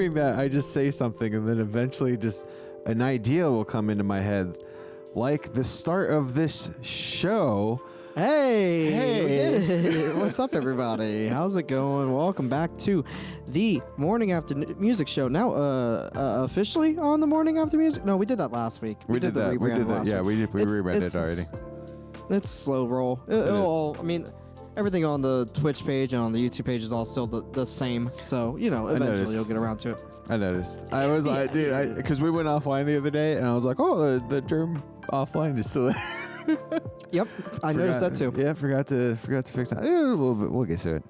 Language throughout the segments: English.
hoping that I just say something and then eventually just an idea will come into my head, like the start of this show. Hey, what's up, everybody? How's it going? Welcome back to the Morning After Music Show. Now, officially on the Morning After Music. No, we did that last week. We did that. Yeah, we rebranded already. It's slow roll. I mean, everything on the Twitch page and on the YouTube page is all still the same. So eventually you'll get around to it. I noticed. I was like, dude, because we went offline the other day, and I was like, oh, the term offline is still there. Yep, I noticed that too. Yeah, forgot to fix that. Yeah, a little bit. We'll get to it.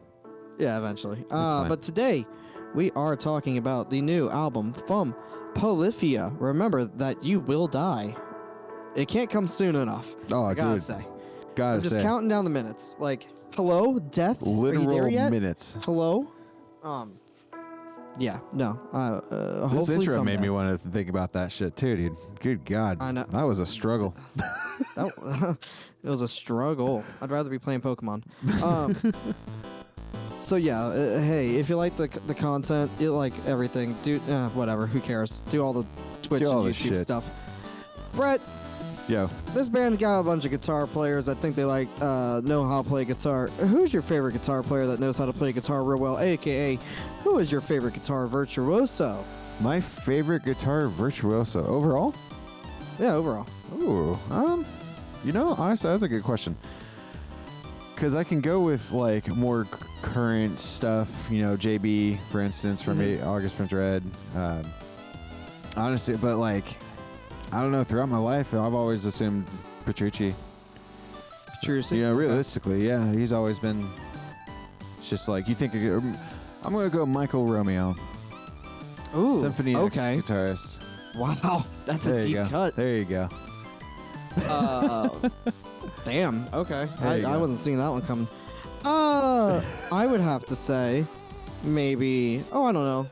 Yeah, eventually. But today we are talking about the new album from Polyphia. Remember that you will die. It can't come soon enough. Oh, I gotta dude. say. I'm just counting down the minutes. Like, hello, death. Literal Are you there yet? minutes. Hello. Yeah. No. This hopefully intro made someday. me want to think about that shit too, dude. Good God. I know. That was a struggle. It was a struggle. I'd rather be playing Pokemon. So yeah, hey, if you like the content, you like everything, do whatever. Who cares? Do all the Twitch and YouTube stuff. Brett, Yo, this band got a bunch of guitar players. I think they know how to play guitar. Who's your favorite guitar player that knows how to play guitar real well? AKA, who is your favorite guitar virtuoso? my favorite guitar virtuoso overall. Yeah, overall. Ooh, honestly, that's a good question. Because I can go with like more current stuff, JB, for instance, from August Burns Red. Honestly, but like, I don't know. Throughout my life, I've always assumed Petrucci. Petrucci. Realistically, yeah, he's always been. It's just like you think. I'm gonna go Michael Romeo. Ooh, Symphony X okay. guitarist. Wow, that's a deep cut. There you go. Damn. Okay. There you I go. wasn't seeing that one coming. I would have to say maybe. Oh, I don't know.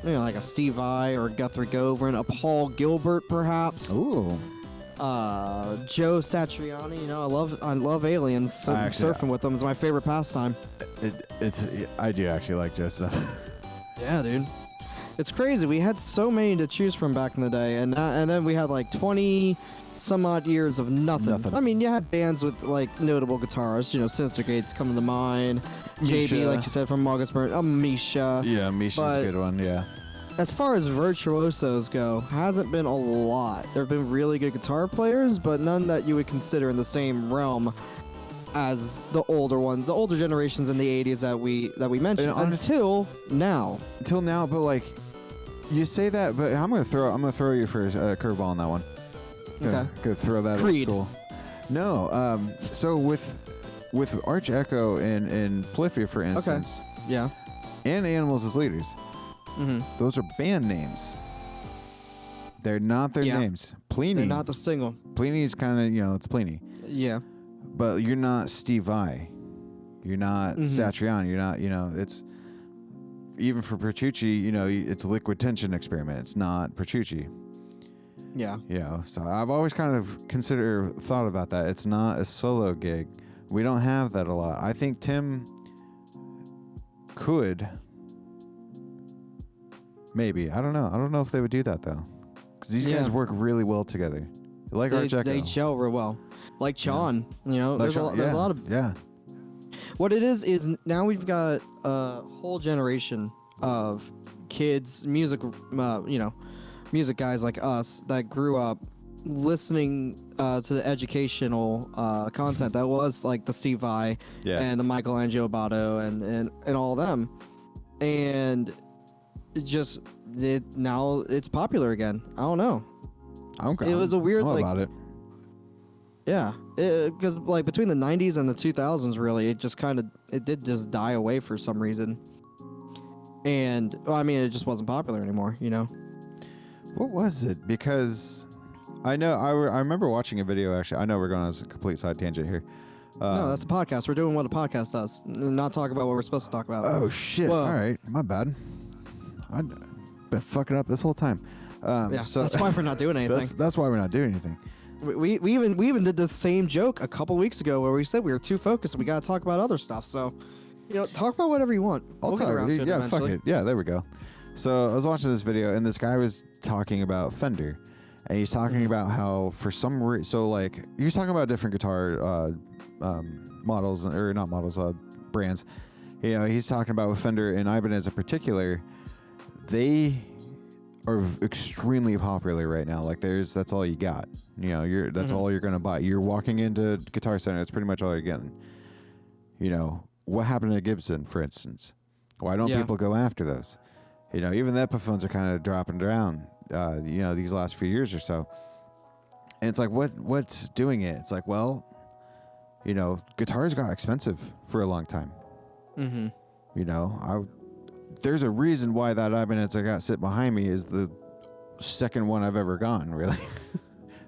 Maybe like a Steve Vai or Guthrie Govan, a Paul Gilbert, perhaps. Ooh. Joe Satriani. I love aliens. So surfing with them is my favorite pastime. I do actually like Joseph. Yeah, dude. It's crazy. We had so many to choose from back in the day, and then we had like 20 some odd years of nothing. I mean, you had bands with like notable guitarists. Sinister Gates coming to mind. Misha. JB, like you said, from August Burns. Misha. Yeah, Misha's a good one. Yeah. As far as virtuosos go, hasn't been a lot. There have been really good guitar players, but none that you would consider in the same realm as the older ones, the older generations in the 80s that we mentioned until now. Until now, but like you say that, but I'm gonna throw you for a curveball on that one. Okay. Go throw that Creed. old school. No. So with Arch Echo and Polyphia, for instance. Okay. Yeah. And Animals as Leaders. Mm-hmm. Those are band names. They're not their names. Pliny. They're not the single. Pliny's kind of, it's Pliny. Yeah. But you're not Steve Vai. You're not Satriani. You're not, it's... Even for Petrucci, it's a liquid tension experiment. It's not Petrucci. Yeah. So I've always kind of thought about that. It's not a solo gig. We don't have that a lot. I think Tim could... Maybe. I don't know. I don't know if they would do that, though. Because these guys work really well together. Like Arch Echo. They gel real well. Like Sean. There's a lot of... Yeah. What it is now we've got a whole generation of kids, music guys like us that grew up listening to the educational content that was like the Steve Vai and the Michelangelo Botto and all of them. And now it's popular again. I don't know. It was a weird about it. Yeah, because like between the 90s and the 2000s, really, it did just die away for some reason. And it just wasn't popular anymore, What was it? Because I know I remember watching a video. Actually, I know we're going on a complete side tangent here. No, that's a podcast. We're doing what a podcast does, not talk about what we're supposed to talk about. Oh shit! Whoa. All right, my bad. I've been fucking up this whole time. So that's why we're not doing anything. That's why we're not doing anything. We even did the same joke a couple weeks ago where we said we were too focused and we got to talk about other stuff. So, talk about whatever you want. We'll get around to it eventually. Fuck it. Yeah, there we go. So I was watching this video, and this guy was talking about Fender, and he's talking about how for some reason, so like he was talking about different guitar models, or not models, brands. You know, he's talking about with Fender and Ibanez in particular, they are extremely popular right now. Like that's all you got. You know, that's all you're gonna buy. You're walking into Guitar Center, that's pretty much all you're getting. You know, what happened to Gibson, for instance? Why don't people go after those? You know, even the Epiphones are kind of dropping down, you know, these last few years or so. And it's like, what's doing it? It's like, well, you know, guitars got expensive for a long time. Mm-hmm. You know, there's a reason why that Ibanez I got sit behind me is the second one I've ever gotten, really.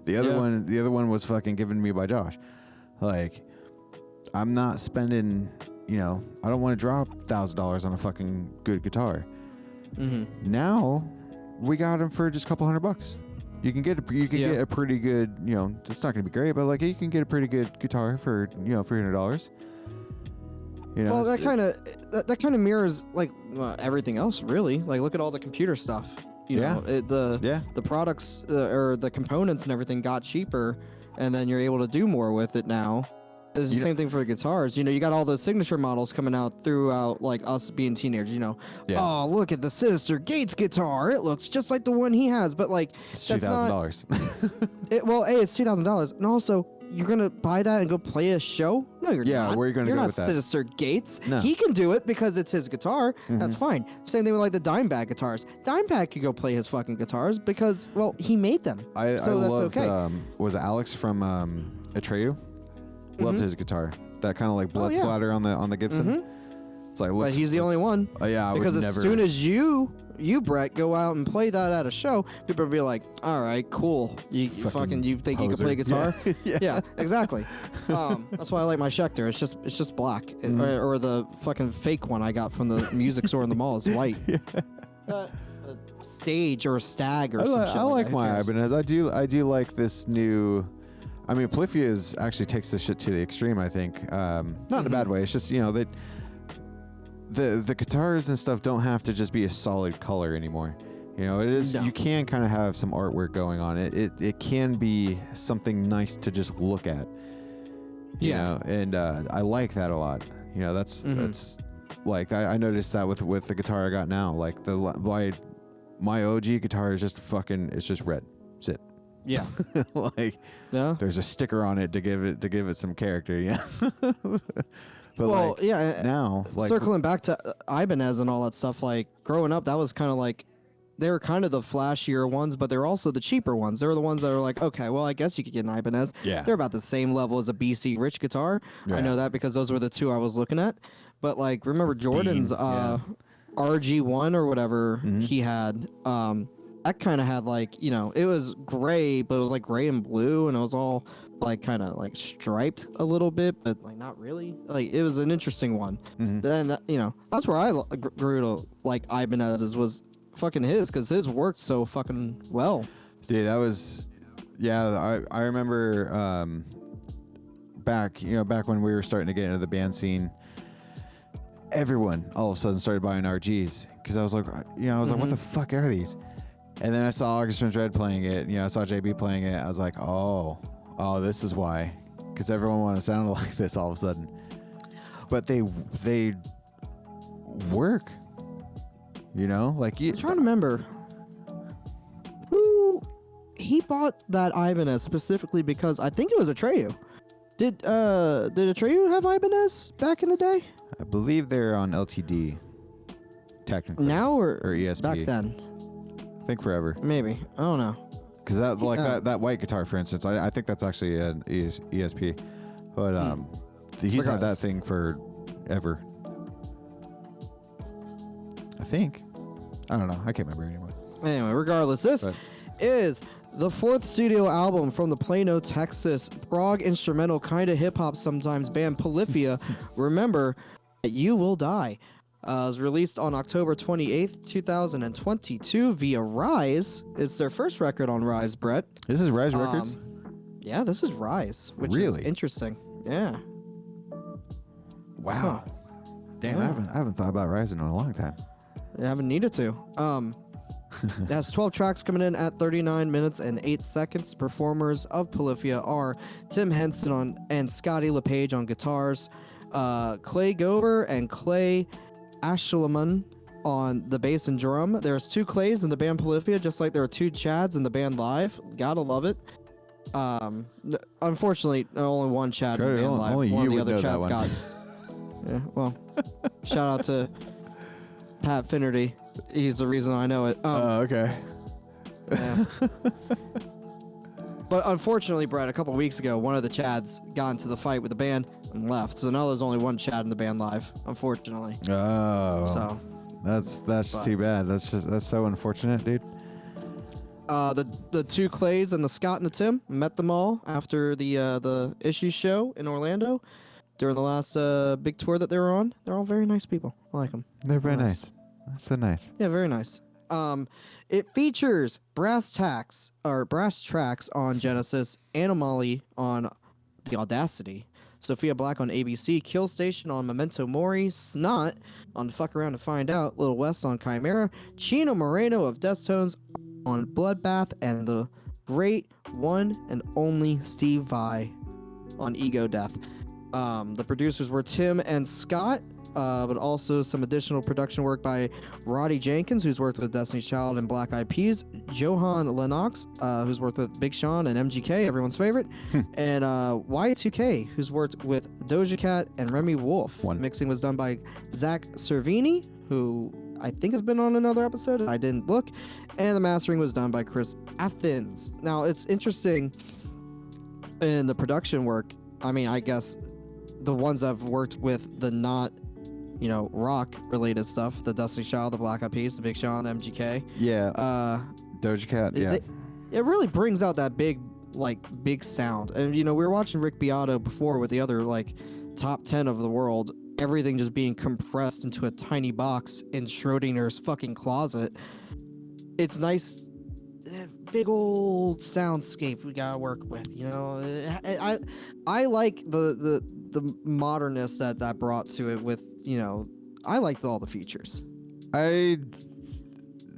The other one was fucking given to me by Josh. Like, I'm not spending, you know, I don't want to drop $1,000 on a fucking good guitar. Mm-hmm. Now, we got them for just a couple $100. You can get a pretty good, you know, it's not going to be great, but like you can get a pretty good guitar for, you know, $300. You know, well, that kind of mirrors like everything else, really. Like, look at all the computer stuff. You know, the products or the components and everything got cheaper, and then you're able to do more with it now. It's the same thing for the guitars. You know, you got all those signature models coming out throughout, like us being teenagers. You know, oh, look at the Sinister Gates guitar. It looks just like the one he has, but like it's $2,000. Well, it's $2,000, and also you're gonna buy that and go play a show? No, you're not. Yeah, where are you gonna go with that? You're not Sinister Gates. No. He can do it because it's his guitar. Mm-hmm. That's fine. Same thing with like the Dimebag guitars. Dimebag could go play his fucking guitars because, well, he made them. I that's loved, okay. Was it Alex from Atreyu? Loved his guitar. That kind of like blood splatter on the Gibson. Mm-hmm. It's like, but he's the only one. Yeah, I because would as soon as you Brett, go out and play that at a show, people will be like, all right, cool. You think you can play guitar? Yeah, exactly. That's why I like my Schecter. It's just black. Or the fucking fake one I got from the music store in the mall is white. A Stage or a Stag or some shit. I like my Ibanez. I do like this new. I mean, Polyphia actually takes this shit to the extreme, I think. Not in a bad way. It's just, you know, that the guitars and stuff don't have to just be a solid color anymore. You know, it is. You can kind of have some artwork going on it. It can be something nice to just look at. You know, and I like that a lot. You know, that's like I noticed that with the guitar I got now. Like my OG guitar is just it's just red. That's it. Yeah. There's a sticker on it to give it some character, yeah. But now, like, circling back to Ibanez and all that stuff, like growing up, that was kind of like they were kind of the flashier ones, but they're also the cheaper ones. They were the ones that were like, okay, well, I guess you could get an Ibanez. Yeah. They're about the same level as a BC Rich guitar. Yeah. I know that because those were the two I was looking at. But like, remember Jordan's RG1 or whatever he had. That kind of had like, you know, it was gray, but it was like gray and blue, and it was all like kind of like striped a little bit, but like not really. Like, it was an interesting one. Then, you know, that's where I grew to like Ibanez's was fucking his, because his worked so fucking well. Dude, that was, I remember back when we were starting to get into the band scene, everyone all of a sudden started buying RGs, because I was like, like, what the fuck are these? And then I saw August Burns Red playing it. You know, I saw JB playing it. I was like, oh, this is why, because everyone wanted to sound like this all of a sudden. But they work. You know, like I'm trying to remember who he bought that Ibanez specifically, because I think it was Atreyu. Did Atreyu have Ibanez back in the day? I believe they're on LTD. Technically, now or ESP back then. I think forever. Maybe. I don't know. Because that white guitar, for instance, I think that's actually an ESP. But he's had that thing forever. I think. I don't know. I can't remember anymore. Anyway, regardless, this is the fourth studio album from the Plano, Texas prog instrumental kind of hip hop sometimes band Polyphia. Remember that You Will Die. It was released on October 28th, 2022 via Rise. It's their first record on Rise, Brett. This is Rise Records? Yeah, this is Rise, which is interesting. Yeah. Wow. Damn, I haven't thought about Rise in a long time. They haven't needed to. It has 12 tracks coming in at 39 minutes and 8 seconds. Performers of Polyphia are Tim Henson and Scotty LePage on guitars, Clay Gober and Clay Ashleman on the bass and drum. There's 2 Clays in the band Polyphia, just like there are 2 Chads in the band live. Gotta love it. Unfortunately, only 1 Chad in the band live. Only One you of the would other know that Chads one. got. Yeah, well, shout out to Pat Finnerty. He's the reason I know it. Okay. Yeah. But unfortunately, Brett, a couple weeks ago, one of the Chads got into the fight with the band and left. So now there's only 1 Chad in the band live, unfortunately. Oh. So That's too bad. That's so unfortunate, dude. the 2 Clays and the Scott and the Tim, met them all after the Issues show in Orlando during the last big tour that they were on. They're all very nice people. I like them. They're very nice. That's so nice. Yeah, very nice. It features brass tracks on Genesis, Anomaly on the Audacity, Sophia Black on ABC, Kill Station on Memento Mori, Snot on Fuck Around to Find Out, Little West on Chimera, Chino Moreno of Deftones on Bloodbath, and the great one and only Steve Vai on Ego Death. The producers were Tim and Scott, but also some additional production work by Roddy Jenkins, who's worked with Destiny's Child and Black Eyed Peas, Johan Lennox, who's worked with Big Sean and MGK, everyone's favorite, and Y2K, who's worked with Doja Cat and Remy Wolf. Mixing was done by Zach Cervini, who I think has been on another episode. I didn't look. And the mastering was done by Chris Athens. Now, it's interesting in the production work. I mean, I guess the ones I've worked with, the not, rock related stuff, the Destiny's Child, the Black Eyed Peas, the Big Sean, the MGK. Yeah. Doja Cat. Yeah. It really brings out that big sound. And we were watching Rick Beato before with the other top 10 of the world. Everything just being compressed into a tiny box in Schrodinger's fucking closet. It's nice, big old soundscape we gotta work with. I like the modernness that brought to it. With I liked all the features. I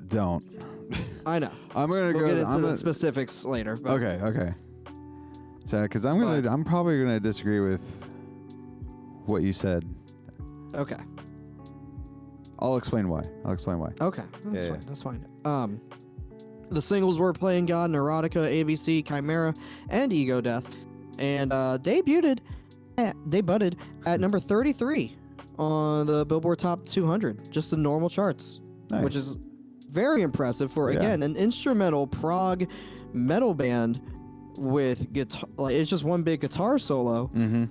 don't. I know. We'll get into the specifics later. But. Okay. So, because I'm probably gonna disagree with what you said. Okay. I'll explain why. Okay, that's fine. The singles were Playing God, Neurotica, ABC, Chimera, and Ego Death, and debuted at number 33 on the Billboard Top 200, just the normal charts, which is very impressive for again an instrumental prog metal band with guitar. It's just one big guitar solo. Mm-hmm.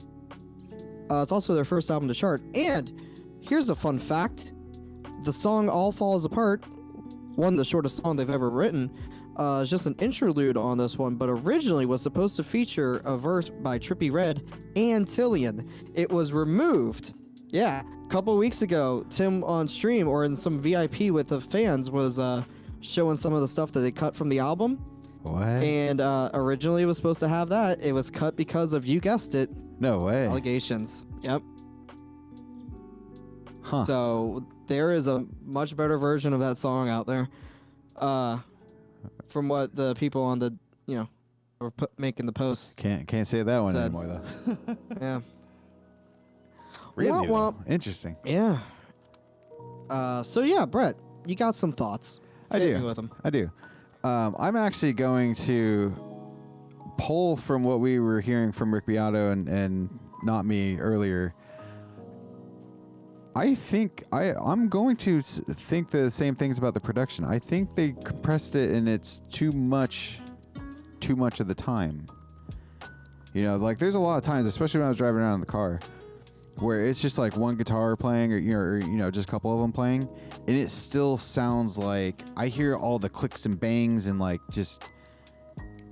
It's also their first album to chart. And here's a fun fact. The song All Falls Apart, the shortest song they've ever written, is just an interlude on this one, but originally was supposed to feature a verse by Trippie Redd and Tillian. It was removed. Yeah. A couple weeks ago, Tim on stream or in some VIP with the fans was showing some of the stuff that they cut from the album. What? And originally it was supposed to have that. It was cut because of, you guessed it, no way. allegations. Yep. Huh. So there is a much better version of that song out there. From what the people on the, were making the post. Can't say that one said. anymore though. Yeah. Really? Womp. Interesting. Yeah. So yeah, Brett, you got some thoughts. I Hit do. me with them. I do. I'm actually going to pull from what we were hearing from Rick Beato and not me earlier. I think I'm going to think the same things about the production. I think they compressed it and it's too much of the time. There's a lot of times, especially when I was driving around in the car, where it's just one guitar playing or just a couple of them playing, and it still sounds like I hear all the clicks and bangs and just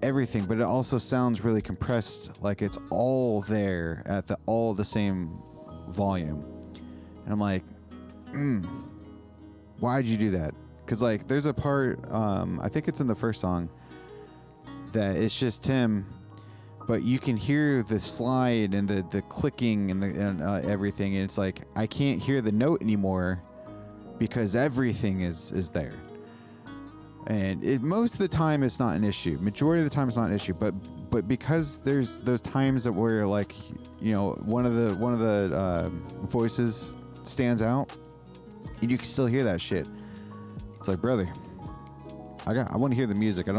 everything, but it also sounds really compressed, like it's all there at all the same volume. And I'm like, why'd you do that? Because there's a part, I think it's in the first song, that it's just Tim, but you can hear the slide and the clicking and everything, and it's I can't hear the note anymore because everything is there. And most of the time it's not an issue. Majority of the time it's not an issue, but because there's those times that where like, you know, one of the voices stands out and you can still hear that shit. It's like, brother, I want to hear the music. I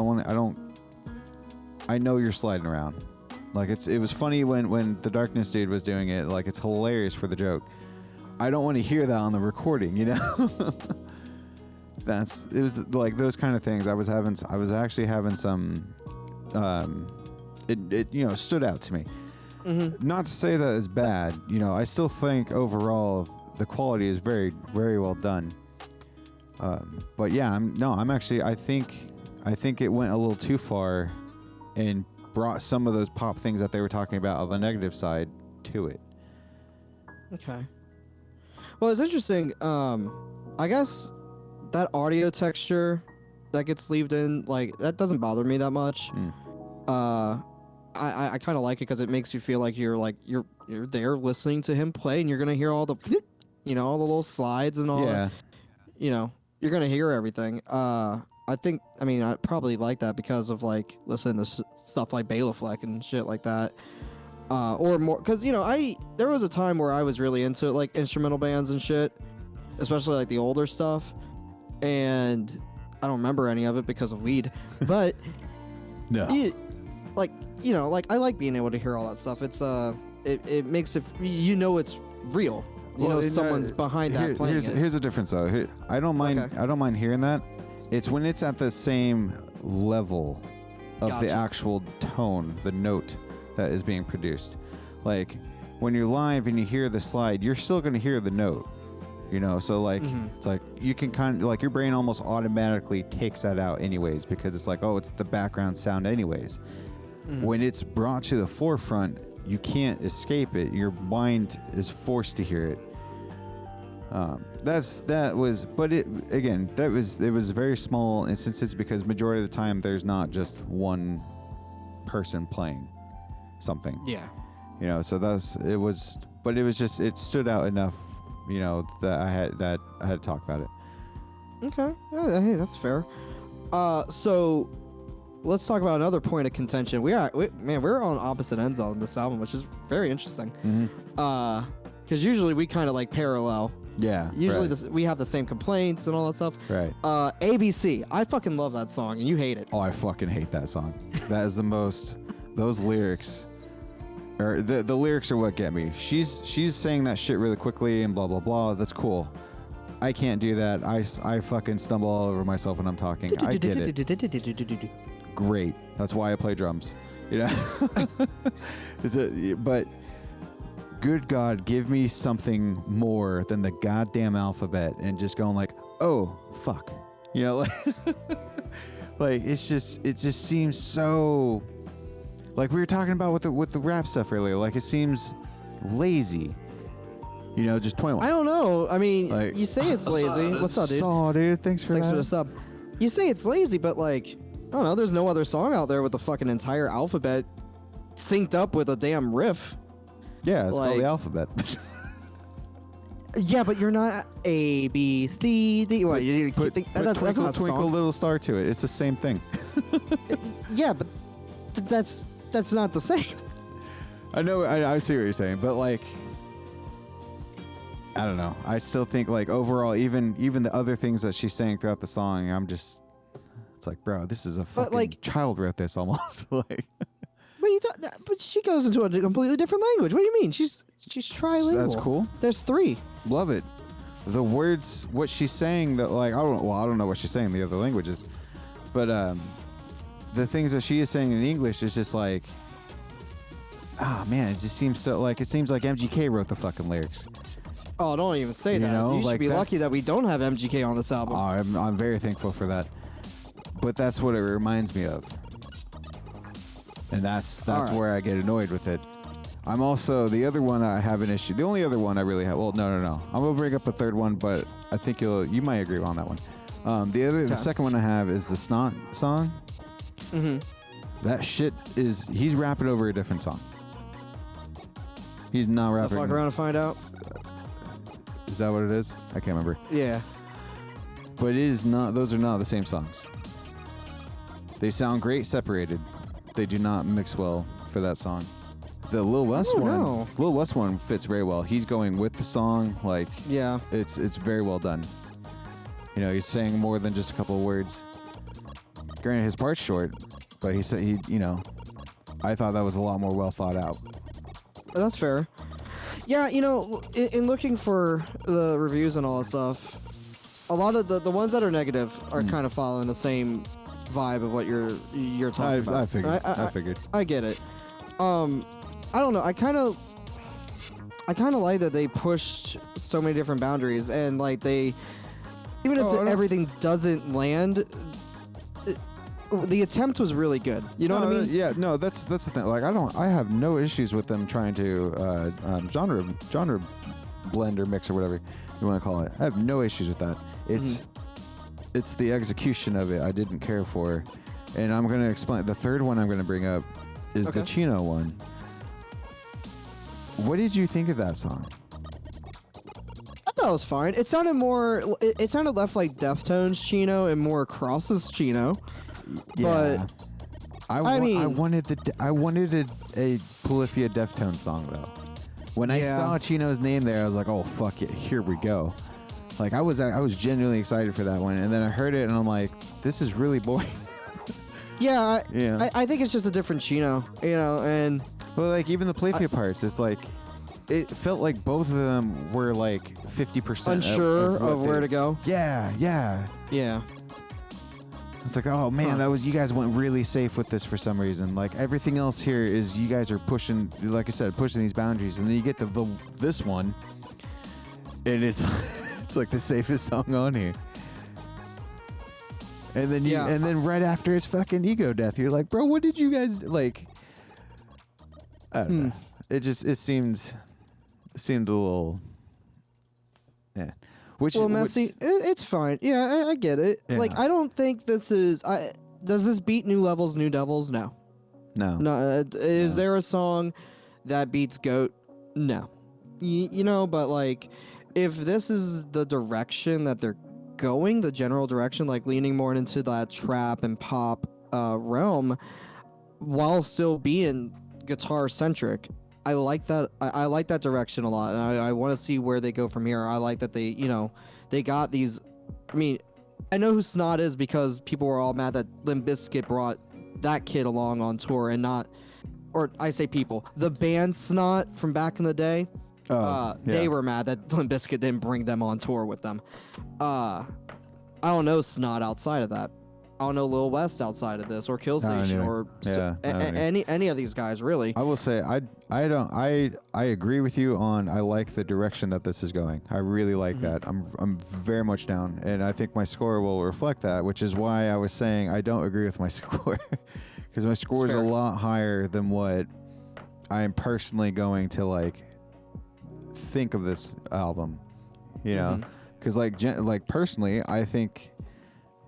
know you're sliding around. Like it was funny when the Darkness dude was doing it. Like it's hilarious for the joke. I don't want to hear that on the recording, you know. It was like those kind of things. I was actually having some. It you know stood out to me. Mm-hmm. Not to say that it's bad. You know, I still think overall the quality is very very well done. But yeah, I think it went a little too far, and brought some of those pop things that they were talking about on the negative side to it. Okay. Well, it's interesting. I guess that audio texture that gets leaved in, like, that doesn't bother me that much. I kind of like it because it makes you feel like you're there listening to him play, and you're gonna hear all the, you know, all the little slides and all. Yeah. You know, you're gonna hear everything. I probably like that because of like listening to stuff like Balefleck and shit like that. Or more, because, you know, there was a time where I was really into like instrumental bands and shit, especially like the older stuff, and I don't remember any of it because of weed, but no, I like being able to hear all that stuff. It's it makes it, you know, it's real. You know, someone's behind that playing it. Here's the difference though. I don't mind hearing that. It's when it's at the same level of the actual tone, the note that is being produced. Like when you're live and you hear the slide, you're still going to hear the note, you know? So like, it's like you can kind of like your brain almost automatically takes that out anyways, because it's like, oh, it's the background sound anyways. When it's brought to the forefront, you can't escape it. Your mind is forced to hear it. It was very small instances because majority of the time there's not just one person playing something. Yeah. You know, so it stood out enough, you know, that I had to talk about it. Okay. Yeah, hey, that's fair. So let's talk about another point of contention. We're on opposite ends on this album, which is very interesting. Because usually we kind of like parallel. Yeah. Usually we have the same complaints and all that stuff. Right. ABC. I fucking love that song, and you hate it. Oh, I fucking hate that song. That is the most. Those lyrics, or the lyrics are what get me. She's saying that shit really quickly and blah blah blah. That's cool. I can't do that. I fucking stumble all over myself when I'm talking. I get it. Great. That's why I play drums. You know. But. Good God, give me something more than the goddamn alphabet and just going like, oh, fuck. You know, like it just seems so, like we were talking about with the rap stuff earlier, like it seems lazy. You know, just 21. I don't know. I mean, like, you say it's lazy. What's up, dude? Dude. Thanks for the sub. You say it's lazy, but like, I don't know, there's no other song out there with the fucking entire alphabet synced up with a damn riff. Yeah, it's called the alphabet. Yeah, but you're not A, B, C, D. What? That's Twinkle, Twinkle, Little Star to it. It's the same thing. Yeah, but that's not the same. I know. I see what you're saying, but like, I don't know. I still think like overall, even the other things that she's saying throughout the song, it's like, bro, this is a fucking child wrote this almost. Like. But she goes into a completely different language. What do you mean? She's trilingual. That's cool. There's 3. Love it. The words, what she's saying, that like I don't know what she's saying in the other languages, but the things that she is saying in English is just like, man, it just seems so like MGK wrote the fucking lyrics. Oh, don't even say that. Know? You should be lucky that we don't have MGK on this album. I'm very thankful for that. But that's what it reminds me of. And that's right. Where I get annoyed with it. I'm also, the other one I have an issue. The only other one I really have, well, no. I'm going to bring up a third one, but I think you might agree on that one. The second one I have is the Snot song. Mm-hmm. That shit he's rapping over a different song. He's not rapping. Fuck around and find out. Is that what it is? I can't remember. Yeah. but it is not. Those are not the same songs. They sound great separated. They do not mix well for that song. The Lil West one, Lil West one fits very well. He's going with the song, like yeah, it's very well done. You know, he's saying more than just a couple of words. Granted, his part's short, but he said I thought that was a lot more well thought out. That's fair. Yeah, you know, in looking for the reviews and all that stuff, a lot of the ones that are negative are kind of following the same vibe of what you're talking about. I figured. Right? I figured. I get it. I don't know. I kind of like that they pushed so many different boundaries, and like they, even if everything doesn't land, the attempt was really good. You know what I mean? Yeah. No, that's the thing. Like I have no issues with them trying to genre blend or mix or whatever you want to call it. I have no issues with that. It's the execution of it I didn't care for, and I'm gonna explain. The third one I'm gonna bring up is the Chino one. What did you think of that song? I thought it was fine. It sounded more. It sounded less like Deftones Chino and more Cross's Chino. Yeah. But I wanted a Polyphia Deftones song though. When I saw Chino's name there, I was like, "Oh fuck it, here we go." Like I was genuinely excited for that one, and then I heard it and I'm like, "This is really boring." Yeah, I think it's just a different Chino, you know, and well, like even the Polyphia parts, it's like it felt like both of them were like 50% unsure of where to go. Yeah. It's like, oh man, that was you guys went really safe with this for some reason. Like everything else here is you guys are pushing, like I said, pushing these boundaries, and then you get to this one, and it's it's like the safest song on here. And then and then right after his fucking ego death, you're like, bro, what did you guys like? I don't know. It seemed a little, yeah. Well, messy. It's fine. Yeah, I get it. Yeah. Like, I don't think this is. Does this beat New Levels, New Devils? No. No. Is there a song that beats Goat? No. You know, but like, if this is the direction that they're going, the general direction, like leaning more into that trap and pop realm, while still being guitar centric, I like that. I like that direction a lot, and I want to see where they go from here. I like that they got these. I mean, I know who Snot is because people were all mad that Limp Bizkit brought that kid along on tour and not, or I say people, the band Snot from back in the day. They were mad that Limp Bizkit didn't bring them on tour with them. I don't know Snot outside of that. I don't know Lil West outside of this, or Killstation, or any of these guys really. I will say I agree with you on I like the direction that this is going. I really like that. I'm very much down, and I think my score will reflect that, which is why I was saying I don't agree with my score because my score is a lot higher than what I am personally going to like think of this album. You know, because like personally, I think.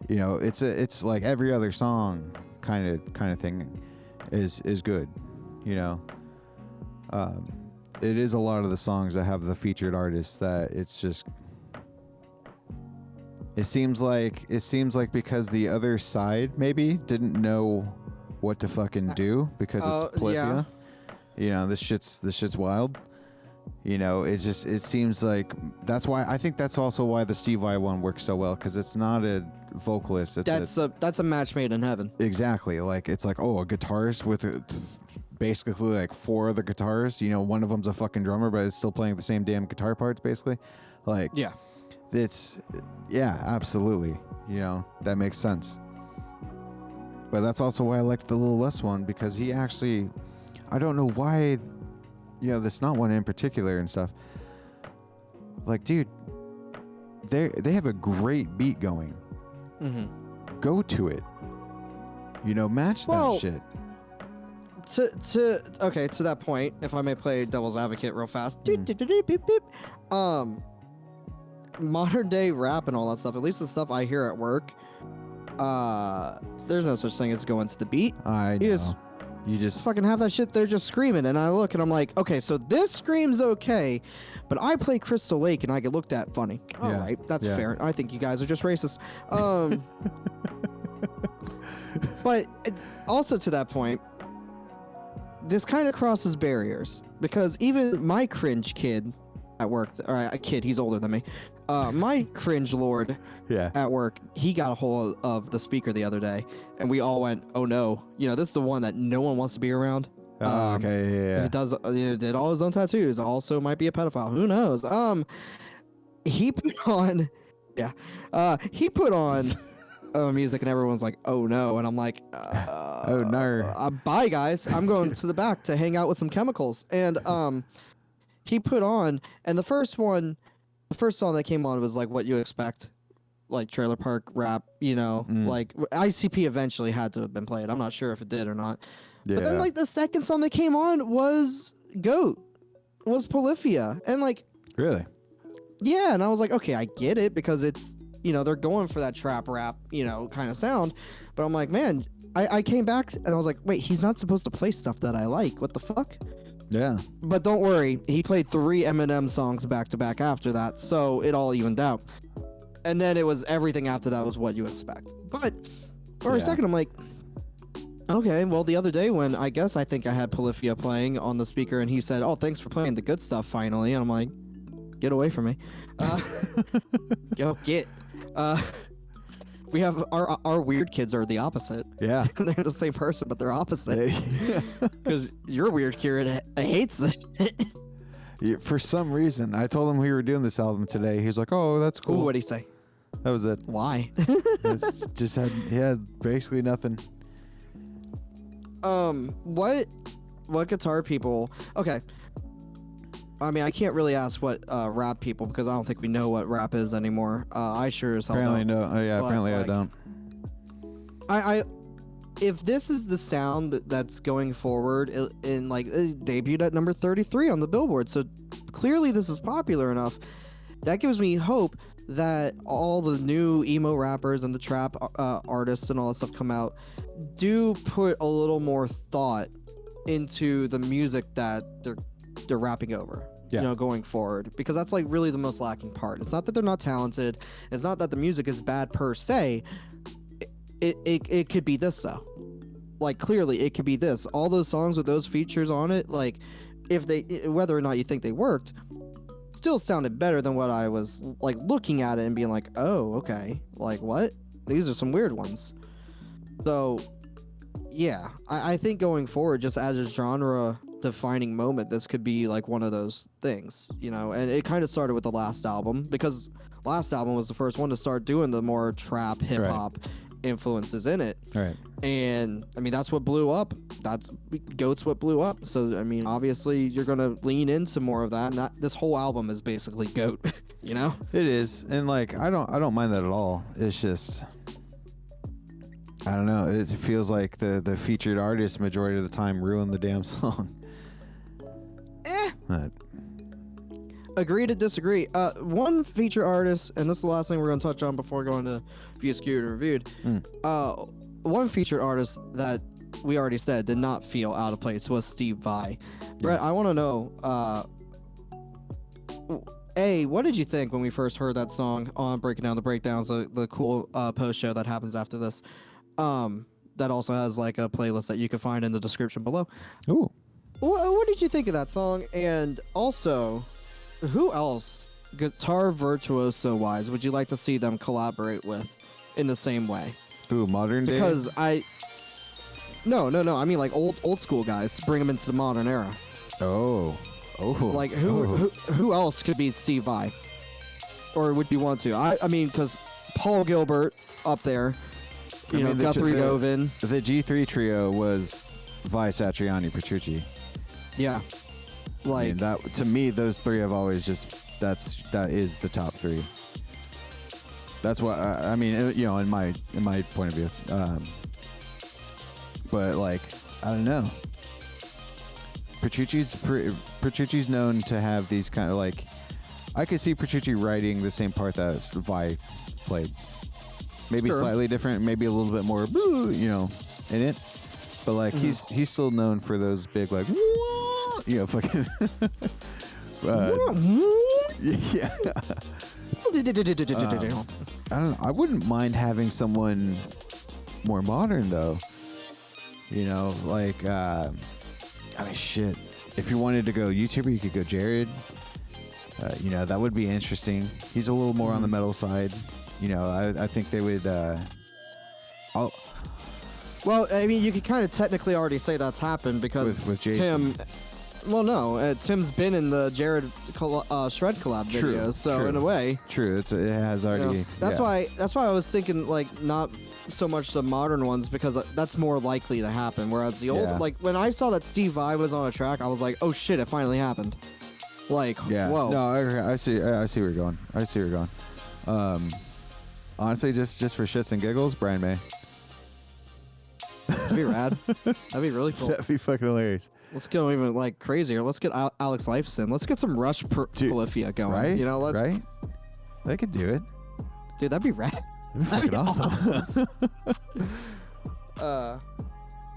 You know, it's like every other song kind of thing is good. You know, it is a lot of the songs that have the featured artists that it's just. It seems like because the other side maybe didn't know what to fucking do because it's Polyphia. You know, this shit's wild. You know, it seems like that's why I think that's also why the Steve Vai one works so well because it's not a vocalist. That's a match made in heaven. Exactly. Like it's like a guitarist with basically like four other guitars. You know, one of them's a fucking drummer, but it's still playing the same damn guitar parts basically. Like absolutely. You know, that makes sense. But that's also why I liked the Lil West one because he actually, I don't know why. You know, that's not one in particular and stuff. Like, dude, they have a great beat going. Go to it. You know, match that shit. To that point, if I may play devil's advocate real fast. Modern day rap and all that stuff, at least the stuff I hear at work, there's no such thing as going to the beat. I know. You just fucking have that shit there just screaming, and I look and I'm like, okay, so this screams okay, but I play Crystal Lake and I get looked at funny. All Yeah. right, that's Yeah. fair. I think you guys are just racist. But it's also to that point, this kind of crosses barriers because even my cringe kid at work, or a kid, he's older than me. My cringe lord yeah. at work, he got a hold of the speaker the other day, and we all went, "Oh no!" You know, this is the one that no one wants to be around. Okay. Yeah. He does, did all his own tattoos. Also, might be a pedophile. Who knows? He put on, he put on music, and everyone's like, "Oh no!" And I'm like, Oh no. Bye guys, I'm going to the back to hang out with some chemicals." And he put on, and the first song that came on was like what you expect, like trailer park rap, you know, like ICP eventually had to have been played. I'm not sure if it did or not. Yeah. But then like the second song that came on was Polyphia. And like, Really? yeah, and I was like, okay, I get it because it's, you know, they're going for that trap rap, you know, kind of sound. But I'm like, man, I came back and I was like, wait, he's not supposed to play stuff that I like. What the fuck? Yeah. But don't worry, he played 3 Eminem songs back to back after that, so it all evened out. And then it was everything after that was what you expect. But for a second, I'm like, okay, well, the other day when I think I had Polyphia playing on the speaker, and he said, "Oh, thanks for playing the good stuff finally," and I'm like, get away from me. Go get. We have our weird kids are the opposite. Yeah. They're the same person, but they're opposite. Because your weird kid hates this shit. Yeah, for some reason, I told him we were doing this album today. He's like, "Oh, that's cool." Ooh, what'd he say? That was it. Why? It's just he had basically nothing. What guitar people? Okay. I mean, I can't really ask what rap people because I don't think we know what rap is anymore. I sure as hell Apparently don't. no. Oh yeah. But, Apparently I like, don't. I if this is the sound that's going forward, it debuted at number 33 on the Billboard, so clearly this is popular enough. That gives me hope that all the new emo rappers and the trap artists and all that stuff come out do put a little more thought into the music that they're rapping over. Yeah. You know, going forward, because that's like really the most lacking part. It's not that they're not talented. It's not that the music is bad per se. It could be this though. Like clearly it could be this. All those songs with those features on it, like if they, whether or not you think they worked, still sounded better than what I was like looking at it and being like, oh, okay, like what? These are some weird ones. So yeah, I think going forward, just as a genre defining moment, this could be like one of those things, you know. And it kind of started with the last album, because last album was the first one to start doing the more trap hip hop influences in it. Right. And I mean, that's what blew up. That's Goat's what blew up. So I mean, obviously you're gonna lean into more of that, and that this whole album is basically Goat. You know? It is, and like I don't mind that at all. It's just I don't know. It feels like the featured artist majority of the time ruined the damn song. But Agree to disagree. One feature artist, and this is the last thing we're going to touch on before going to View Skewed and Reviewed. One featured artist that we already said did not feel out of place was Steve Vai. Brett, I want to know, what did you think when we first heard that song on Breaking Down the Breakdowns, the cool post show that happens after this? That also has like a playlist that you can find in the description below. ooh. What did you think of that song? And also, who else, guitar virtuoso wise, would you like to see them collaborate with in the same way? Ooh, modern day. Because no, I mean like old school guys, bring them into the modern era. Oh. Like who else could beat Steve Vai? Or would you want to? I mean, because Paul Gilbert up there, you know, Guthrie Govan. The G3 trio was Vai, Satriani, Petrucci. Yeah. Like I mean, that to me, those three have always just that is the top three. That's what I mean. You know, in my point of view. But like, I don't know. Petrucci's known to have these kind of like. I could see Petrucci writing the same part that Vai played. Maybe slightly different, maybe a little bit more, you know, in it. But like he's still known for those big like fucking yeah. I don't know. I wouldn't mind having someone more modern though. Like I mean shit. If you wanted to go YouTuber, you could go Jared. That would be interesting. He's a little more on the metal side. I think they would. Well, I mean, you could kind of technically already say that's happened because with Jason. Tim. Well, no, Tim's been in the Jared Shred collab video, so in a way, true. It has already. That's why I was thinking like not so much the modern ones because that's more likely to happen. Whereas the old, like when I saw that Steve Vai was on a track, I was like, oh shit, it finally happened. Like, whoa. No, I see where you're going. Honestly, just for shits and giggles, Brian May. That'd be rad. That'd be really cool. That'd be fucking hilarious. Let's go even like crazier. Let's get Alex Lifeson. Let's get some Rush Polyphia going. Right? Right? They could do it. Dude, that'd be rad. That'd be fucking awesome.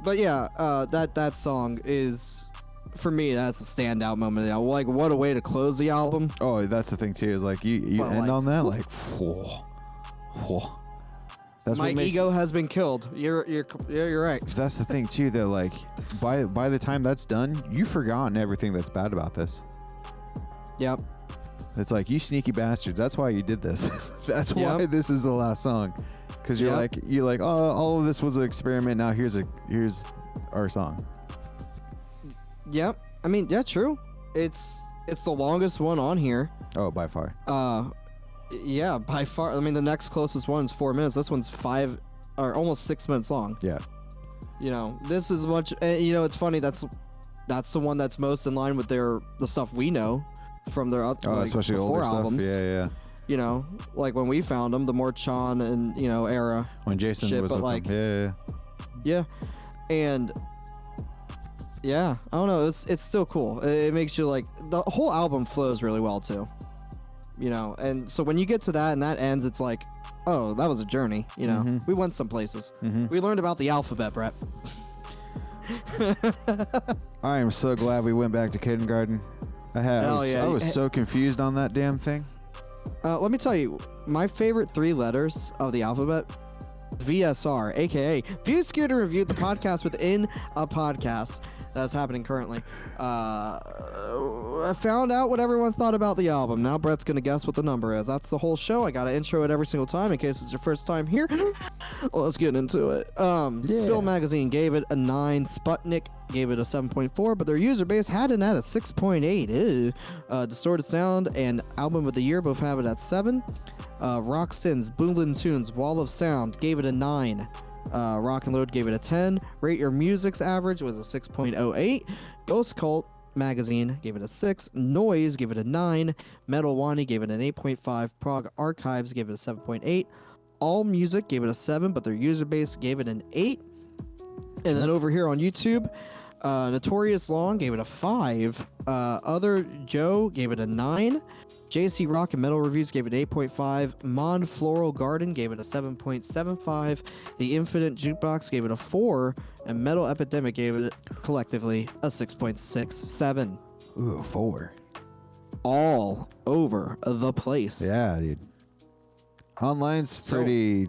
But yeah, that song is, for me, that's a standout moment of the album. Like, what a way to close the album. Oh, that's the thing too. Is like you end on that like, whoa. That's my ego has been killed. You're right. That's the thing too, though. Like by the time that's done, you've forgotten everything that's bad about this. Yep. It's like, you sneaky bastards. That's why you did this. That's why this is the last song. Because you're like, oh, all of this was an experiment. Now here's our song. Yep. I mean, yeah, true. It's the longest one on here. Oh, by far. Yeah, by far. I mean, the next closest one is 4 minutes. This one's 5 or almost 6 minutes long. Yeah. This is much. It's funny. That's the one that's most in line with the stuff we know from their especially older albums. Stuff. Yeah. Like when we found them, the more Chan and era. When Jason was with them. Yeah. And yeah, I don't know. It's still cool. It makes you like, the whole album flows really well too. And so when you get to that and that ends, it's like, oh, that was a journey. We went some places. We learned about the alphabet, Brett. I am so glad we went back to kindergarten. I was so confused on that damn thing. Let me tell you, my favorite 3 letters of the alphabet, VSR, aka View, Skewed, and Reviewed, the podcast within a podcast that's happening currently. I found out what everyone thought about the album. Now Brett's gonna guess what the number is. That's the whole show. I gotta intro it every single time in case it's your first time here. Well, let's get into it. Spill Magazine gave it a 9. Sputnik gave it a 7.4, but their user base had it at a 6.8. Distorted Sound and Album of the Year both have it at 7. Rock Sins, Boomlin' Tunes, Wall of Sound gave it a 9. Rock and Load gave it a 10. Rate Your Music's average was a 6.08. Ghost Cult Magazine gave it a 6. Noise gave it a 9. Metal Wani gave it an 8.5. Prog Archives gave it a 7.8. All Music gave it a 7, but their user base gave it an 8. And then over here on YouTube, Notorious Long gave it a 5. Other Joe gave it a 9. JC Rock and Metal Reviews gave it 8.5. Mon Floral Garden gave it a 7.75. The Infinite Jukebox gave it a 4. And Metal Epidemic gave it collectively a 6.67. Ooh, 4. All over the place. Yeah, dude. Online's pretty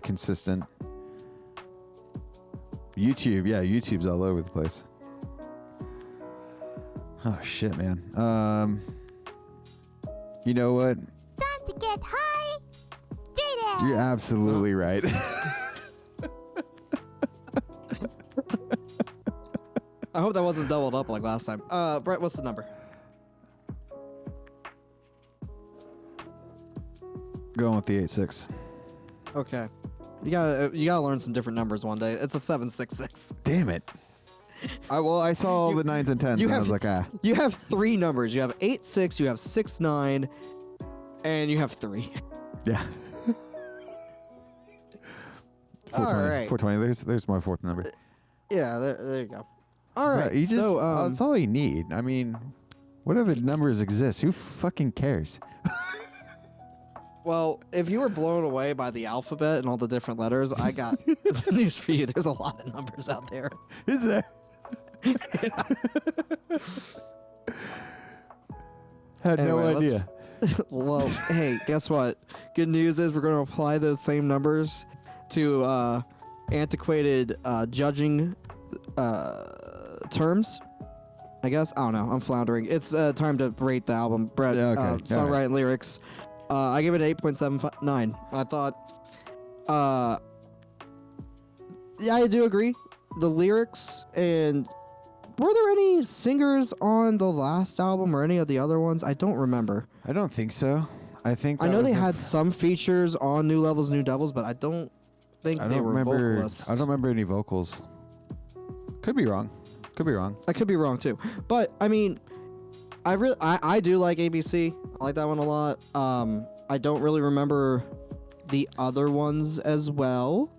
consistent. YouTube's all over the place. Oh shit, man. You know what? Time to get high. Jada. You're absolutely right. I hope that wasn't doubled up like last time. Brett, what's the number? Going with the 8.6. Okay. You gotta learn some different numbers one day. It's a 7.66. Damn it. I saw all the 9s and 10s and I was like, You have 3 numbers. You have 8.6, you have 6.9, and you have 3. Yeah. 420. All right. 420. There's my 4th number. Yeah, there you go. All right. That's all you need. I mean, what other numbers exist? Who fucking cares? Well, if you were blown away by the alphabet and all the different letters, I got news for you. There's a lot of numbers out there. Is there? Had Anyway, no let's- idea. Well, hey, guess what? Good news is we're going to apply those same numbers to antiquated judging terms. I guess. I don't know. I'm floundering. It's time to rate the album. Brett, Yeah, okay. songwriting, lyrics. I give it an 8.79. I thought, yeah, I do agree. The lyrics and were there any singers on the last album or any of the other ones? I don't remember. I don't think so. I think I that know was they the had some features on New Levels, New Devils, but I don't think I they don't were remember. vocalists. I don't remember any vocals. Could be wrong. Could be wrong. I could be wrong too, but I mean, I do like ABC. I like that one a lot. I don't really remember the other ones as well.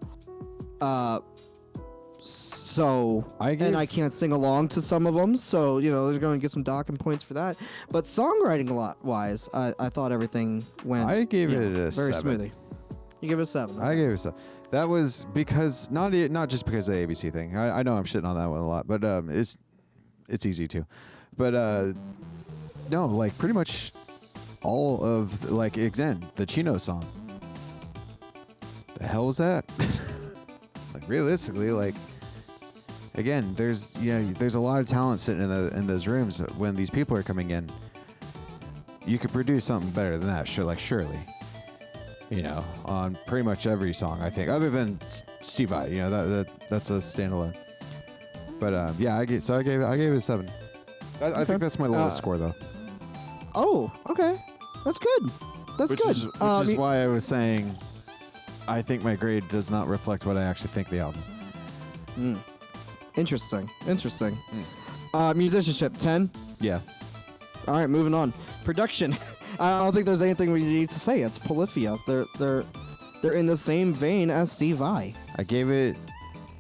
So I can't sing along to some of them, so they're going to get some docking points for that. But songwriting wise, I thought everything went. I gave it a very 7. smoothly. You give it a 7. I gave it a 7. That was because not just because of the ABC thing. I know I'm shitting on that one a lot, but it's easy to. But no, like pretty much all of again the Chino song. The hell was that? Like realistically, again, there's a lot of talent sitting in those rooms when these people are coming in. You could produce something better than that, surely. On pretty much every song, I think, other than Steve I. That's a standalone. But yeah, I gave it a 7. I think that's my lowest score though. Oh, okay, that's good. That's Which good. is why I was saying I think my grade does not reflect what I actually think the album. Interesting. Musicianship 10. Yeah. All right, moving on. Production. I don't think there's anything we need to say. It's Polyphia. They're in the same vein as Steve Vai. I gave it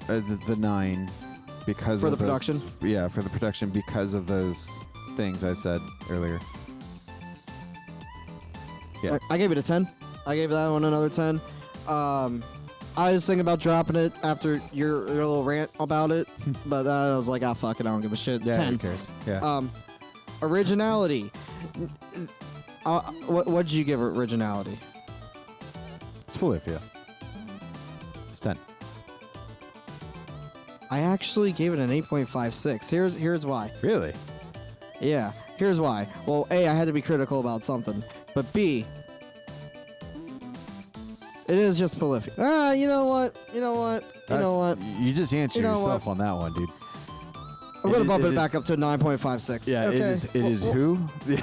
the 9 because For of the production? Yeah, for the production because of those things I said earlier. Yeah. I gave it a 10. I gave that one another 10. I was thinking about dropping it after your little rant about it, but then I was like, fuck it, I don't give a shit. Yeah, 10. who cares? Yeah. Originality. What'd you give originality? It's Polyphia. It's 10. I actually gave it an 8.56. Here's why. Really? Yeah, here's why. Well, A, I had to be critical about something, but B, it is just Polyphia. You know what? You just answered You know yourself on that one, dude. I'm gonna bump it it back is- up to 9.56. Yeah, okay? it is who? It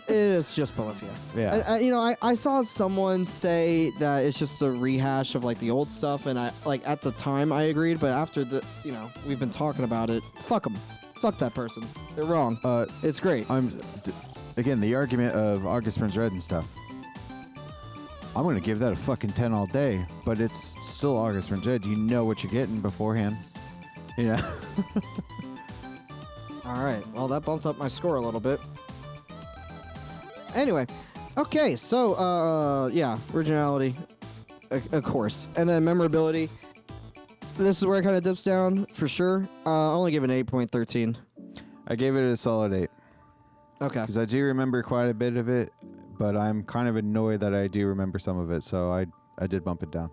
is just Polyphia. Yeah. I saw someone say that it's just a rehash of the old stuff, and I at the time I agreed, but after we've been talking about it, fuck them, fuck that person. They're wrong. It's great. Again, the argument of August Burns Red and stuff. I'm gonna give that a fucking 10 all day, but it's still August Burns Red. You know what you're getting beforehand. All right. Well, that bumped up my score a little bit. Anyway, okay. So, yeah, originality, of course, and then memorability. This is where it kind of dips down for sure. I only give it an 8.13. I gave it a solid 8 Okay. because I do remember quite a bit of it, but I'm kind of annoyed that I do remember some of it, so I did bump it down.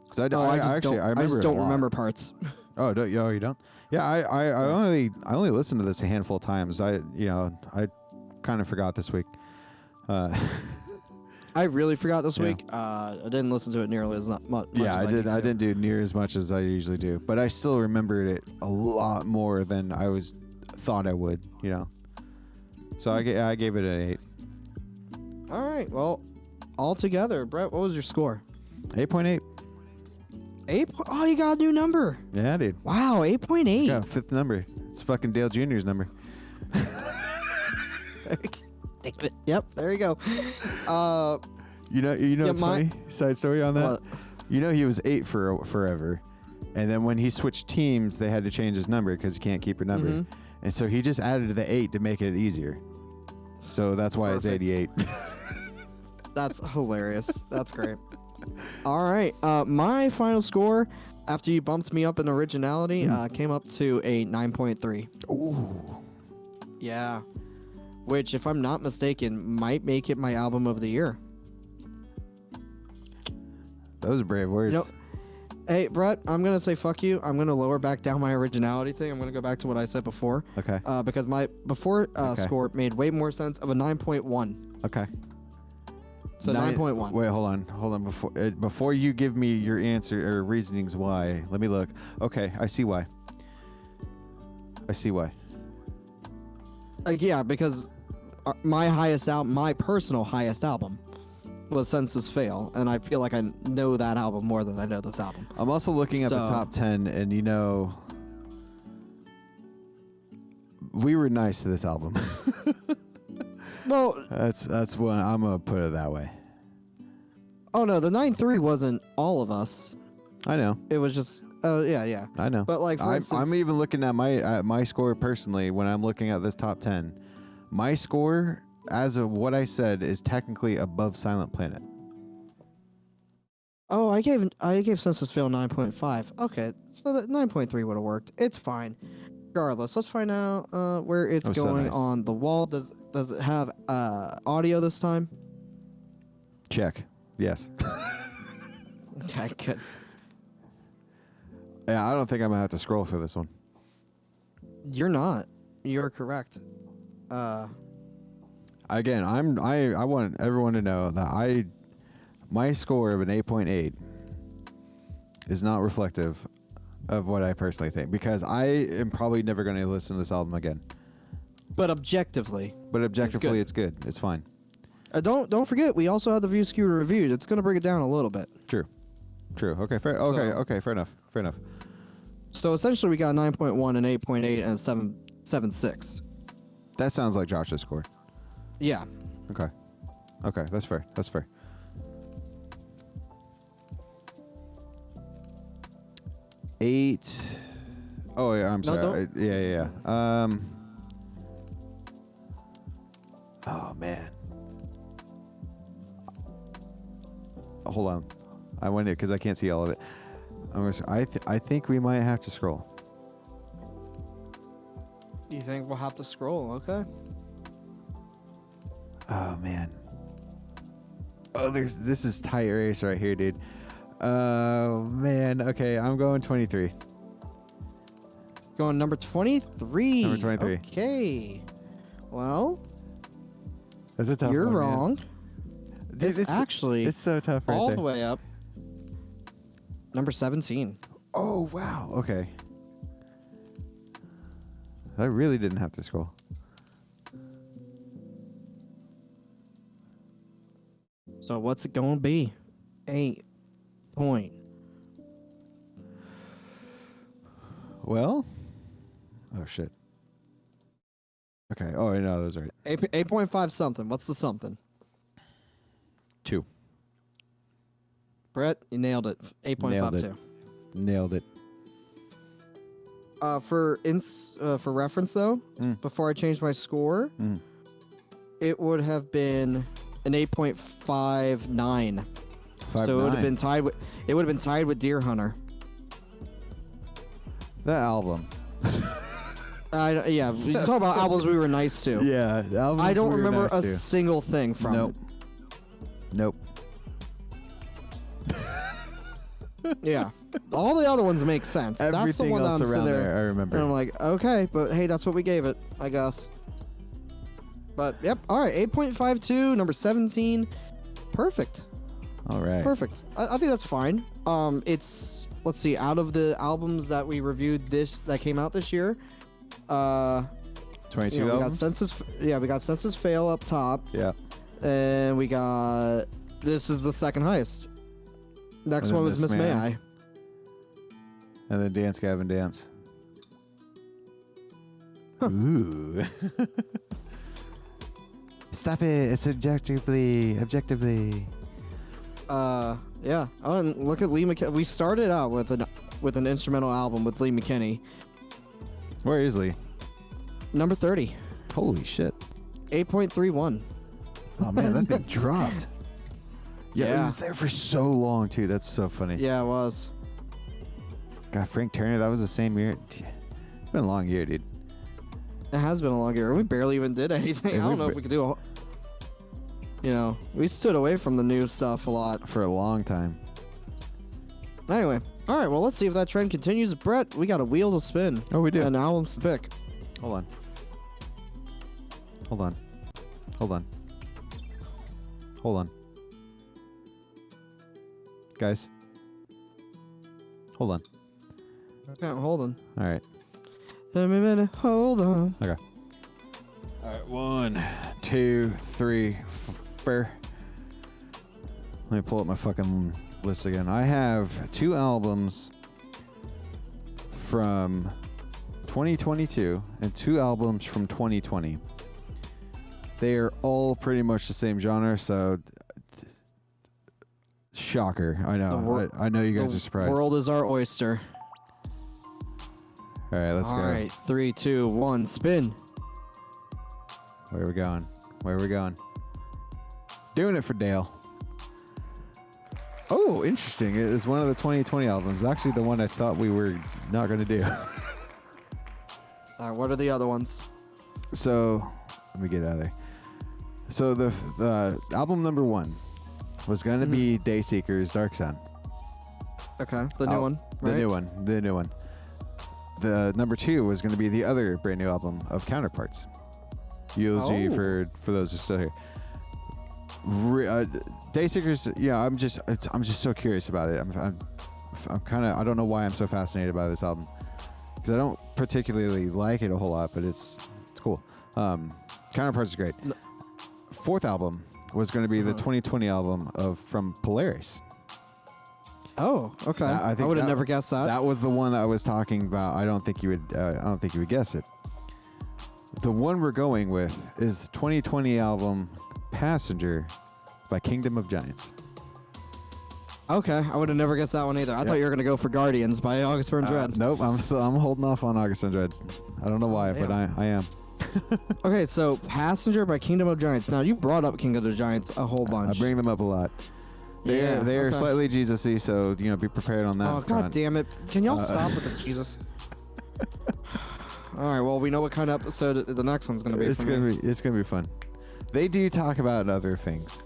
Because I remember just it a don't lot. remember parts. Oh, you don't? Yeah, I only listened to this a handful of times. I kind of forgot this week. I really forgot this Yeah. week. I didn't listen to it nearly as much. Yeah, as I did. need I to. didn't do near as much as I usually do, but I still remembered it a lot more than I thought I would. So I gave it an 8. All right. Well, altogether, Brett, what was your score? 8.8. 8. Oh, you got a new number. Yeah, dude. Wow, 8.8. Yeah, 5th number. It's fucking Dale Jr.'s number. Yep, there you go. You know Yeah, what's funny? Side story on that. What? He was 8 for forever, and then when he switched teams, they had to change his number because you can't keep your number, Mhm. and so he just added the 8 to make it easier. So that's why Perfect. it's 88. That's hilarious. That's great. All right. My final score, after you bumped me up in originality, came up to a 9.3. Ooh. Yeah. Which, if I'm not mistaken, might make it my album of the year. Those are brave words. You know, hey, Brett, I'm going to say fuck you. I'm going to lower back down my originality thing. I'm going to go back to what I said before. Okay. Because my before Okay. score made way more sense of a 9.1. Okay. So 9.1. Wait, hold on. Before you give me your answer or reasonings why, let me look. Okay, I see why. Yeah, because my personal highest album was Census Fail, and I feel like I know that album more than I know this album. I'm also looking at the top 10, and we were nice to this album. Well, that's one I'm gonna put it that way. Oh no, the 9.3 wasn't all of us. I know. It was just yeah. I know. But like, for instance, I'm even looking at my score personally when I'm looking at this top 10. My score, as of what I said, is technically above Silent Planet. Oh, I gave Census Fail 9.5. Okay, so that 9.3 would have worked. It's fine. Regardless, let's find out where it's going on the wall. Does it have audio this time? Check. Yes. Okay, good. Yeah, I don't think I'm gonna have to scroll for this one. You're not. You're correct. Again, I want everyone to know that my score of an 8.8 is not reflective of what I personally think, because I am probably never going to listen to this album again. But objectively, it's good. It's fine. Don't forget, we also have the View Skewed reviewed. It's going to bring it down a little bit. True. Okay. Fair. Okay. Fair enough. So essentially, we got a 9.1, an 8.8, and a 7.6. That sounds like Josh's score. Yeah. Okay. That's fair. 8. Oh yeah, I'm sorry. Yeah. Oh man. Hold on. I went it because I can't see all of it. I think we might have to scroll. You think we'll have to scroll? Okay. Oh man. Oh, this is tight race right here, dude. Oh man. Okay, I'm going 23. Going number 23. Number 23. Okay. Well, That's a tough you're one, man. wrong. Dude, it's so tough right all there. the way up. Number 17. Oh wow. Okay. I really didn't have to scroll. So what's it going to be? 8 point. Well. Oh shit. Okay. Oh, I know that's right. 8.5 something. What's the something? 2. Brett, you nailed it. 8.52. Nailed it. For reference though, before I changed my score, it would have been an 8.59. So it would have been tied with Deer Hunter. That album. Yeah, we talk about albums we were nice to. Yeah, albums I don't we were remember nice a to. single thing from it. Nope. Yeah, all the other ones make sense. That's the Everything one that else I'm sitting around there, I remember. and I'm like, okay, but hey, that's what we gave it, I guess. But yep, all right, 8.52, number 17, perfect. All right. Perfect. I think that's fine. Let's see, out of the albums that we reviewed that came out this year, 22 we got albums? we got Census Fail up top. Yeah. And we got, this is the second highest. Next And then one was Miss Miss May Man. I. And then Dance Gavin Dance. Ooh. Stop it. It's objectively. Yeah. Oh, and look at Lee McKinney. We started out with an instrumental album with Lee McKinney. Where is Lee? Number 30. Holy shit. 8.31. Oh man, that thing dropped. Yeah, he was there for so long too. That's so funny. Yeah, it was. God, Frank Turner, that was the same year. It's been a long year, dude. It has been a long year. We barely even did anything. Yeah, I don't know if we could do a. You know, we stood away from the new stuff a lot. For a long time. Anyway, all right. Well, let's see if that trend continues. Brett, we got a wheel to spin. Oh, we do. And albums to pick. Hold on. Hold on. Hold on. Hold on. Guys. Hold on. Okay, hold on. All right. Let me a minute. Hold on. Okay. All right. 1, 2, 3, 4. Let me pull up my fucking list again. I have 2 albums from 2022 and 2 albums from 2020. They are all pretty much the same genre, so shocker. I know. I know you guys are surprised. The world is our oyster. All right, let's go. All right, 3, 2, 1, spin. Where are we going? Where are we going? Doing it for Dale. Oh, interesting. It is one of the 2020 albums. It's actually the one I thought we were not going to do. All right, what are the other ones? So, let me get out of there. So, the album number 1 was going to be Dayseeker's Dark Sun. Okay, the new one, right? The new one. The new one. The number 2 was going to be the other brand new album of Counterparts. Eulogy for those who are still here. Dayseekers, yeah, I'm just so curious about it. I'm kind of, I don't know why I'm so fascinated by this album, because I don't particularly like it a whole lot, but it's cool. Counterparts is great. 4th album was going to be the 2020 album from Polaris. Oh, okay. I would have never guessed that. That was the one that I was talking about. I don't think you would guess it. The one we're going with is the 2020 album Passenger by Kingdom of Giants. Okay, I would have never guessed that one either. I thought you were gonna go for Guardians by August Burns Red. Nope, I'm holding off on August Burns Red. I don't know why, but I am. Okay, so Passenger by Kingdom of Giants. Now you brought up Kingdom of Giants a whole bunch. I bring them up a lot. They are slightly Jesus-y, so be prepared on that. Oh, front. God damn it! Can y'all stop with the Jesus? All right, well we know what kind of episode the next one's gonna be. It's gonna be fun. They do talk about other things.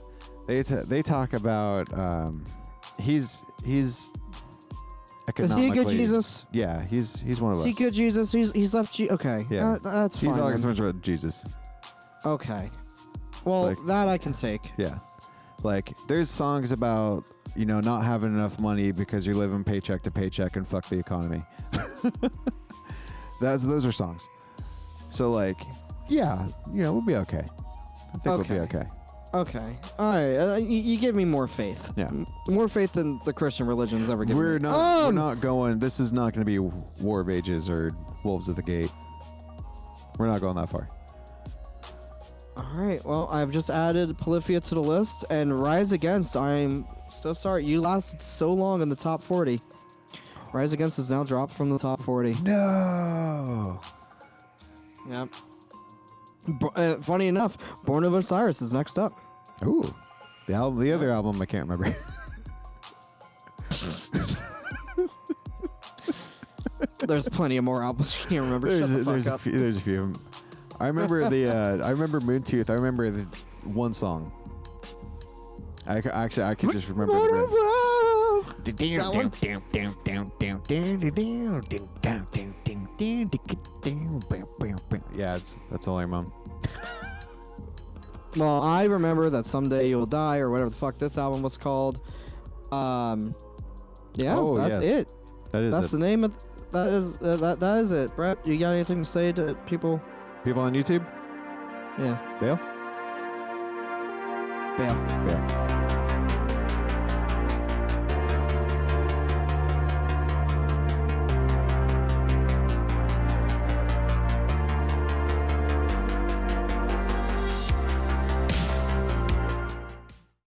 They talk about he's economically. Is he a good Jesus? Yeah, he's one of us. Is he good Jesus? He's left. Okay, Yeah, that's fine. He's August then. Burns Red Jesus. Okay, well that I can take. Yeah, like there's songs about not having enough money because you're living paycheck to paycheck and fuck the economy. Those are songs. So we'll be okay. I think we'll be okay. Okay. All right. You give me more faith. Yeah. More faith than the Christian religion's ever given me. We're not going. This is not going to be War of Ages or Wolves at the Gate. We're not going that far. All right. Well, I've just added Polyphia to the list, and Rise Against. I'm so sorry. You lasted so long in the top 40. Rise Against is now dropped from the top 40. No. Yep. Funny enough, Born of Osiris is next up. Ooh, the other album I can't remember. There's plenty of more albums you can't remember. Shut the fuck up. There's a few. I remember I remember Moontooth. I remember the one song. I could just remember. Yeah, that's all I remember. Well, I remember that Someday You'll Die or whatever the fuck this album was called. Yeah, that's it. That's the name of that is it. Brett, you got anything to say to people? People on YouTube? Yeah. Bail? Bail. Bail.